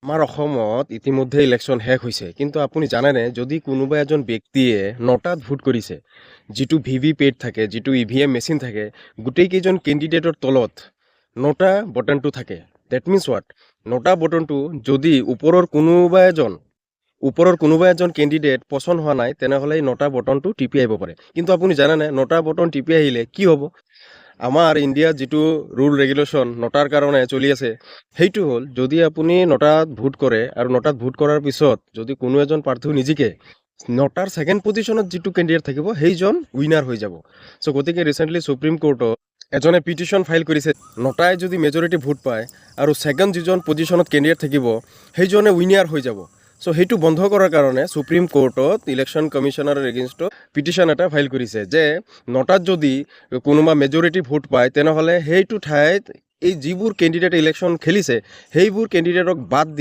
আমাৰ অসমত ইতিমধ্যে ইলেকশ্যন শেষ হৈছে, কিন্তু আপুনি জানেনে যদি কোনোবা এজন ব্যক্তিয়ে ৯টাত ভোট কৰিছে, যিটো ভিভিপেট থাকে, যিটো ইভিএম মেচিন থাকে, গোটেইকেইজন কেণ্ডিডেটৰ তলত ৯টা বটনটো থাকে। That means what? ৯টা বটনটো যদি ওপৰৰ কোনোবা এজন কেণ্ডিডেট পচন্দ হোৱা নাই, তেনেহ'লে এই ৯টা বটনটো টিপি আহিব পাৰে। কিন্তু আপুনি জানেনে ৯টা বটন টিপি আহিলে কি হ'ব? আমাৰ ইণ্ডিয়াত যিটো ৰুল ৰেগুলেশ্যন ৯টাৰ কাৰণে চলি আছে, সেইটো হ'ল যদি আপুনি ৯টাত ভোট কৰে আৰু 9টাত ভোট কৰাৰ পিছত যদি কোনো এজন প্ৰাৰ্থীও নিজিকে, ৯টাৰ ছেকেণ্ড পজিশ্যনত যিটো কেণ্ডিডেট থাকিব সেইজন উইনাৰ হৈ যাব। চ' গতিকে ৰিচেণ্টলি সুপ্ৰিম কোৰ্টত এজনে পিটিশ্যন ফাইল কৰিছে, ৯টাই যদি মেজৰিটি ভোট পায় আৰু ছেকেণ্ড যিজন পজিশ্যনত কেণ্ডিডেট থাকিব সেইজনে উইনাৰ হৈ যাব। চ' সেইটো বন্ধ কৰাৰ কাৰণে সুপ্ৰিম কোৰ্টত ইলেকশ্যন কমিশ্যনাৰৰ এগেইনষ্টত পিটিশ্যন এটা ফাইল কৰিছে যে ৯টাত যদি কোনোবা মেজৰিটি ভোট পায় তেনেহ'লে সেইটো ঠাইত এই যিবোৰ কেণ্ডিডেট ইলেকশ্যন খেলিছে সেইবোৰ কেণ্ডিডেটক বাদ দি